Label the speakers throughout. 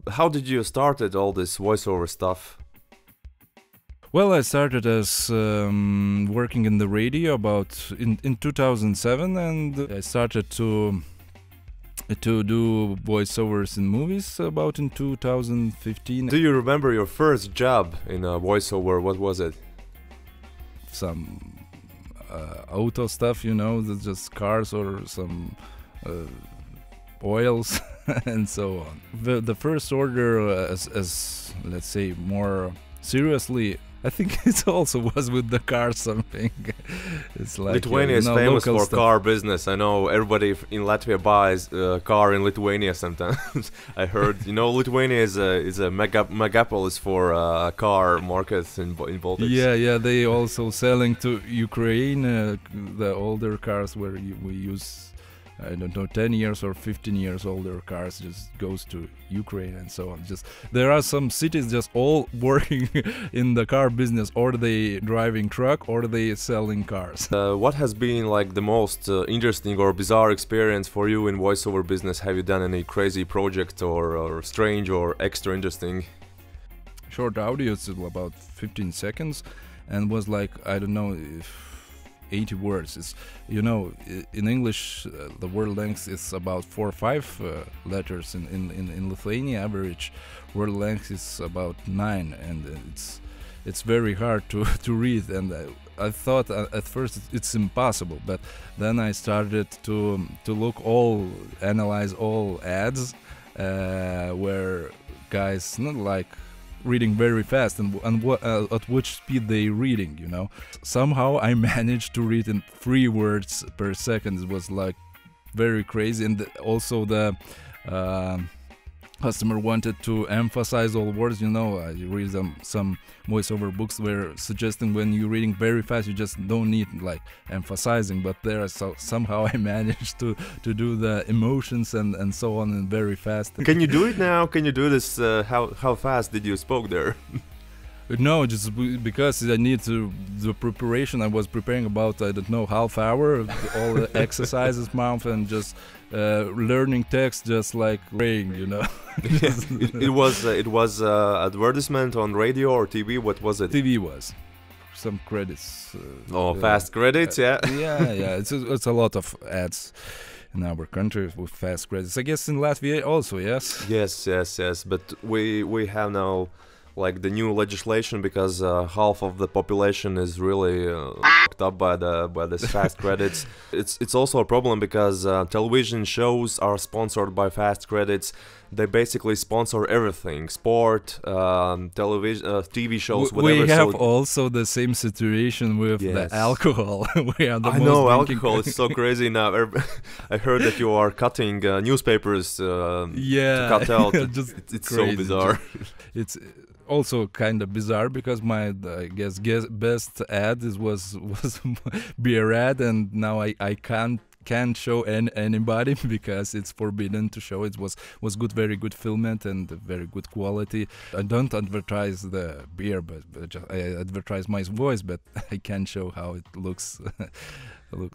Speaker 1: how did you started all this voiceover stuff?
Speaker 2: Well, I started as working in the radio about in 2007, and I started to do voiceovers in movies about in 2015.
Speaker 1: Do you remember your first job in a voiceover? What was it?
Speaker 2: Some auto stuff, you know, just cars or some oils and so on. The first order, as let's say more seriously, I think it also was with the car something. It's like
Speaker 1: Lithuania is famous for car business. I know everybody in Latvia buys a car in Lithuania sometimes. I heard, Lithuania is a megapolis for car markets in Baltics.
Speaker 2: Yeah, they also selling to Ukraine the older cars where we use, I don't know, 10 years or 15 years older cars just goes to Ukraine and so on. Just there are some cities just all working in the car business, or they driving truck, or they selling cars.
Speaker 1: What has been like the most interesting or bizarre experience for you in voiceover business? Have you done any crazy project or strange or extra interesting?
Speaker 2: Short audio, it's about 15 seconds, and was like, I don't know if 80 words. It's, in English the word length is about 4 or 5 letters. In Lithuania, average word length is about 9, and it's very hard to read. And I thought at first it's impossible, but then I started to analyze all ads where guys not like reading very fast and at which speed they reading, Somehow I managed to read in 3 words per second. It was like very crazy, and also the customer wanted to emphasize all words. I read some voiceover books where suggesting when you're reading very fast you just don't need like emphasizing, but there somehow I managed to do the emotions and so on and very fast.
Speaker 1: Can you do it now? Can you do this? How fast did you spoke there?
Speaker 2: No, just because I need the preparation. I was preparing about, I don't know, half hour, all the exercises, month, and just learning text, just like praying,
Speaker 1: It was advertisement on radio or TV. What was it?
Speaker 2: TV was some credits.
Speaker 1: Fast credits, yeah.
Speaker 2: yeah. It's a lot of ads in our country with fast credits. I guess in Latvia also, yes.
Speaker 1: Yes. But we have now like the new legislation because half of the population is really fucked up by the fast credits. It's also a problem because television shows are sponsored by fast credits. They basically sponsor everything: sport, television, TV shows, whatever.
Speaker 2: We have also the same situation with the alcohol. We are the
Speaker 1: I know alcohol is so crazy now. I heard that you are cutting newspapers to cut out. It's so bizarre.
Speaker 2: It's also kind of bizarre because my best ad was beer ad, and now I can't show anybody because it's forbidden to show. It was very good filmed and very good quality. I don't advertise the beer, but I advertise my voice, but I can't show how it looks.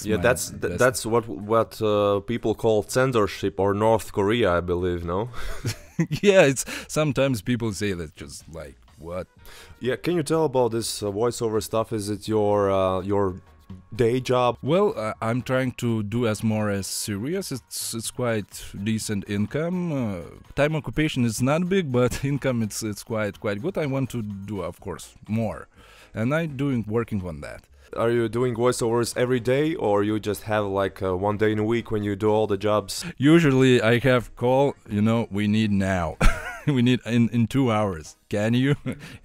Speaker 1: Yeah, that's what people call censorship, or North Korea, I believe. No.
Speaker 2: Yeah, it's sometimes people say that, just like what.
Speaker 1: Yeah, can you tell about this voiceover stuff? Is it your day job?
Speaker 2: Well, I'm trying to do as serious. It's quite decent income. Time occupation is not big, but income it's quite good. I want to do, of course, more, and I'm working on that.
Speaker 1: Are you doing voiceovers every day, or you just have like one day in a week when you do all the jobs?
Speaker 2: Usually I have call, we need now. We need in 2 hours. Can you?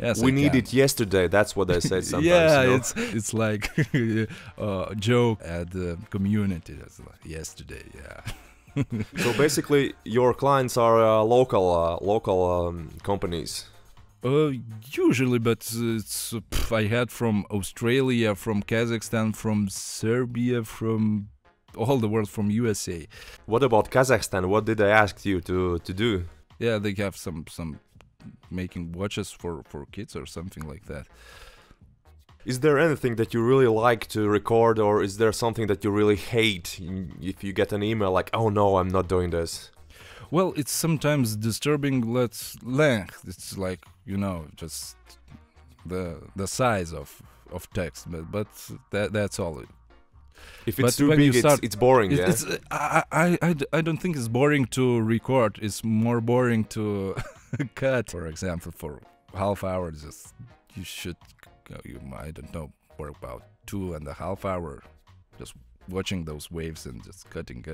Speaker 2: Yes,
Speaker 1: we need it yesterday. That's what I say sometimes.
Speaker 2: Yeah, it's like a joke at the community. That's like yesterday, yeah.
Speaker 1: So basically your clients are local companies.
Speaker 2: Usually, but I had from Australia, from Kazakhstan, from Serbia, from all the world, from USA.
Speaker 1: What about Kazakhstan? What did they ask you to do?
Speaker 2: Yeah, they have some making watches for kids or something like that.
Speaker 1: Is there anything that you really like to record, or is there something that you really hate if you get an email like, oh no, I'm not doing this?
Speaker 2: Well, it's sometimes disturbing. Let's length. It's like, just the size of text, but that's all.
Speaker 1: If
Speaker 2: But
Speaker 1: it's too
Speaker 2: when you
Speaker 1: big,
Speaker 2: start,
Speaker 1: it's boring. Yeah.
Speaker 2: it's I don't think it's boring to record. It's more boring to cut. For example, for half hour, just you should I don't know, for about 2.5 hours, just watching those waves and just cutting.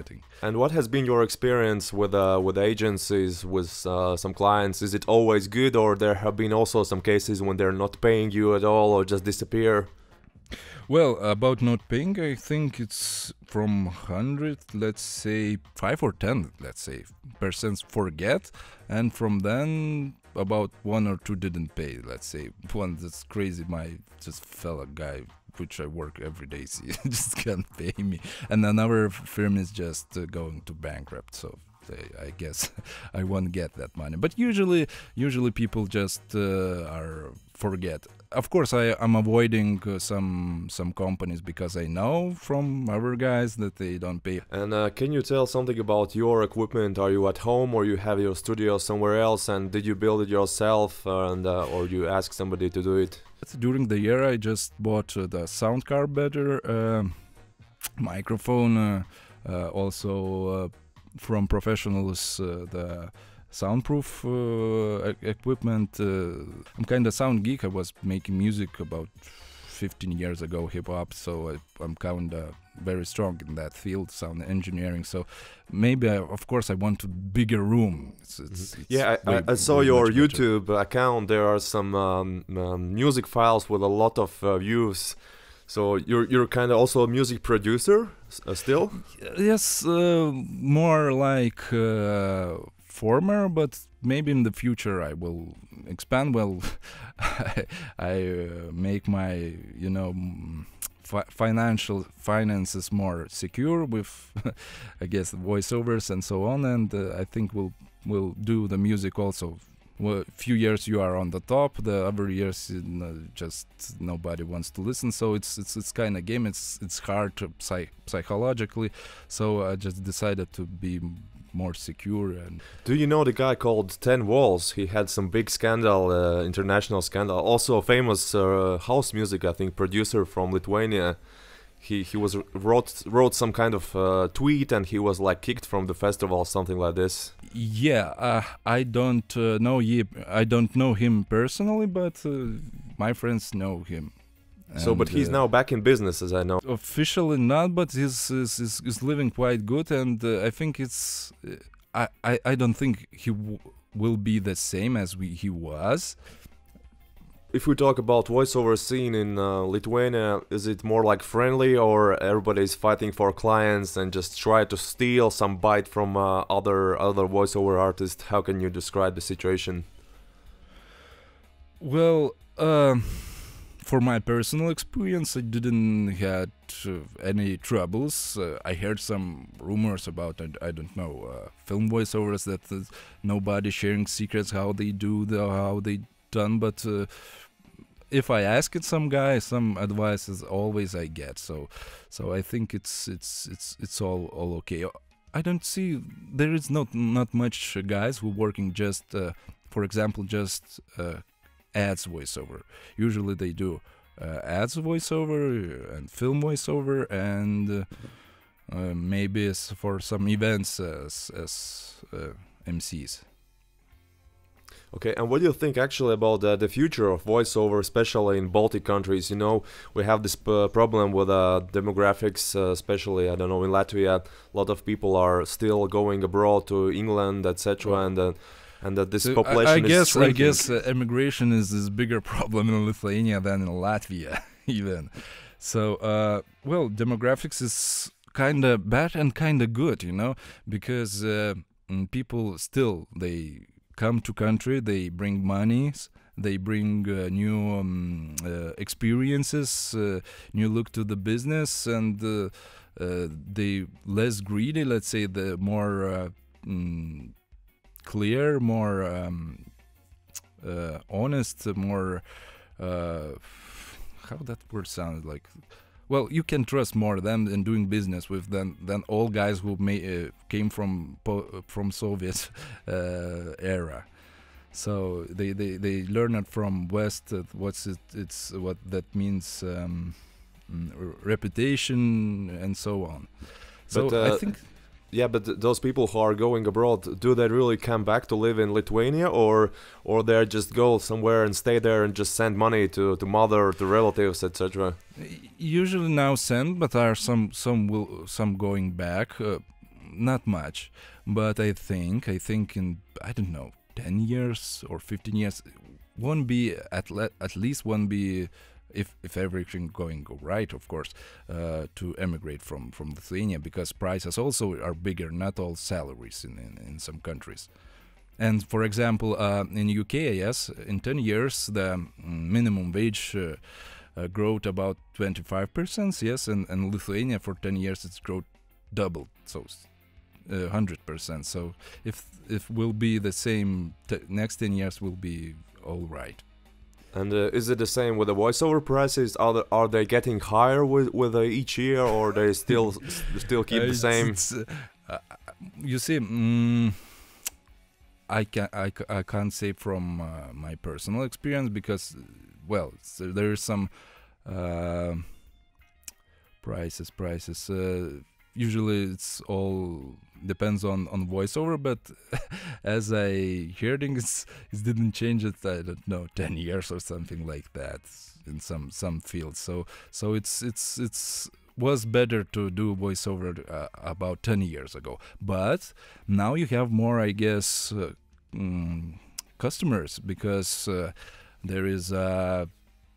Speaker 1: And what has been your experience with agencies, with some clients? Is it always good, or there have been also some cases when they're not paying you at all or just disappear?
Speaker 2: Well, about not paying, I think it's from 100, let's say 5 or 10, let's say, percent forget, and from then about 1 or 2 didn't pay. Let's say one that's crazy, my just fella guy, which I work every day, he just can't pay me, and another firm is just going to bankrupt. So I guess I won't get that money. But usually people just are forget. Of course, I'm avoiding some companies because I know from other guys that they don't pay.
Speaker 1: And can you tell something about your equipment? Are you at home, or you have your studio somewhere else? And did you build it yourself, or you ask somebody to do it?
Speaker 2: During the year, I just bought the sound card better, microphone, also from professionals, the soundproof equipment. I'm kind of sound geek. I was making music about 15 years ago, hip hop, so I'm kind of very strong in that field, sound engineering. So maybe, of course, I want a bigger room.
Speaker 1: Yeah, I saw your YouTube account. There are some music files with a lot of views. So you're kind of also a music producer still?
Speaker 2: Yes, more like former, but maybe in the future I will expand. Well, I make my finances more secure with I guess voiceovers and so on, and I think we'll do the music also. Well, few years you are on the top, the other years just nobody wants to listen. So it's kind of game. It's hard to psychologically. So I just decided to be more secure. And
Speaker 1: do you know the guy called 10 Walls? He had some big scandal, international scandal. Also a famous house music, I think, producer from Lithuania. He wrote some kind of tweet, and he was like kicked from the festival, something like this.
Speaker 2: Yeah, I don't know him personally, but my friends know him.
Speaker 1: So, but he's now back in business, as I know.
Speaker 2: Officially not, but he's living quite good, and I think it's. I don't think he will be the same as he was.
Speaker 1: If we talk about voiceover scene in Lithuania, is it more like friendly, or everybody's fighting for clients and just try to steal some bite from other voiceover artists? How can you describe the situation?
Speaker 2: Well, for my personal experience, I didn't had any troubles. I heard some rumors about I don't know film voiceovers that nobody sharing secrets how they do how they done, but if I ask it some guy, some advice is always I get. So I think it's all okay. I don't see there is not much guys who working just for example just ads voiceover. Usually they do ads voiceover and film voiceover, and maybe for some events as MCs.
Speaker 1: Okay, and what do you think actually about the future of voiceover, especially in Baltic countries? You know, we have this problem with demographics, especially, I don't know, in Latvia. A lot of people are still going abroad to England, etc., and that this population is shrinking.
Speaker 2: I guess immigration is bigger problem in Lithuania than in Latvia, even. So, well, demographics is kind of bad and kind of good, because people still, they come to country, they bring monies, they bring new experiences, new look to the business, and they less greedy, let's say, the more clear, more honest, more how that word sounds like. well, you can trust more them in doing business with than all guys who came from Soviet era. So they learn it from West. What that means, reputation and so on. So
Speaker 1: But
Speaker 2: I think.
Speaker 1: yeah, but those people who are going abroad, do they really come back to live in Lithuania, or they just go somewhere and stay there and just send money to mother, to relatives, etc.?
Speaker 2: Usually now send, but are some going back, not much. But I think in, I don't know, 10 years or 15 years, won't be at least won't be, if everything going right, of course, to emigrate from Lithuania, because prices also are bigger, not all salaries in some countries. And for example, in UK, yes, in 10 years the minimum wage growth about 25%, yes, and Lithuania for 10 years it's growth doubled, so 100%. So if will be the same, next 10 years will be all right.
Speaker 1: And is it the same with the voiceover prices? Are they getting higher with each year, or they still keep the same?
Speaker 2: You see, I can't say from my personal experience, because, well, so there is some prices. Usually it's all depends on voiceover, but as I heard, it didn't change it, I don't know, 10 years or something like that in some fields. So it's was better to do voiceover about 10 years ago, but now you have more, I guess, customers, because there is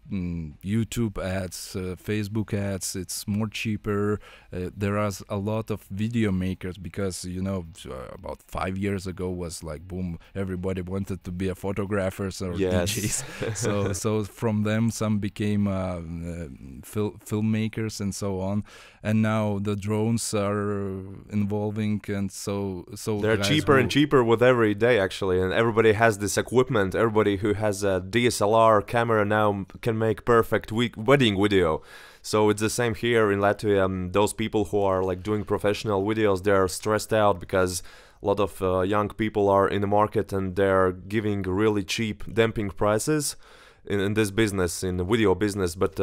Speaker 2: YouTube ads, Facebook ads. It's more cheaper. There are a lot of video makers, because about 5 years ago was like boom, everybody wanted to be a photographers or
Speaker 1: Yes.
Speaker 2: DJs. so from them some became filmmakers and so on, and now the drones are involving, and so
Speaker 1: they're cheaper and cheaper with every day, actually, and everybody has this equipment. Everybody who has a DSLR camera now can make perfect wedding video. So it's the same here in Latvia. Those people who are like doing professional videos, they're stressed out because a lot of young people are in the market and they're giving really cheap dumping prices in this business, in the video business. But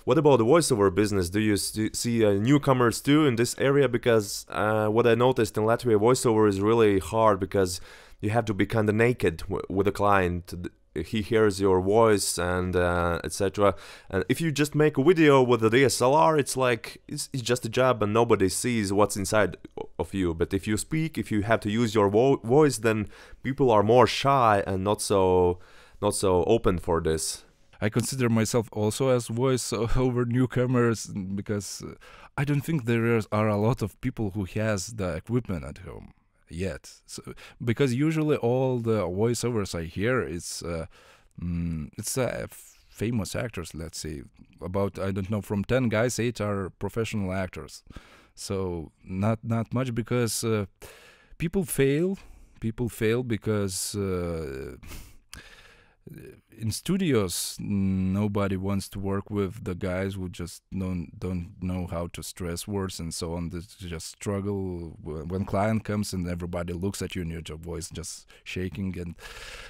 Speaker 1: what about the voiceover business? Do you see newcomers too in this area? Because what I noticed in Latvia, voiceover is really hard, because you have to be kind of naked with a client. He hears your voice and etc. And if you just make a video with a DSLR, it's like it's just a job and nobody sees what's inside of you. But if you speak, if you have to use your voice, then people are more shy and not so open for this.
Speaker 2: I consider myself also as voice over newcomers, because I don't think there are a lot of people who has the equipment at home yet. So, because usually all the voiceovers I hear it's famous actors. Let's say about, I don't know, from 10 guys 8 are professional actors. So not much, because people fail because in studios nobody wants to work with the guys who just don't know how to stress words and so on. They just struggle when client comes and everybody looks at you and your voice just shaking,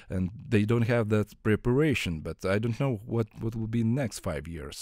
Speaker 2: and they don't have that preparation. But I don't know what will be next 5 years.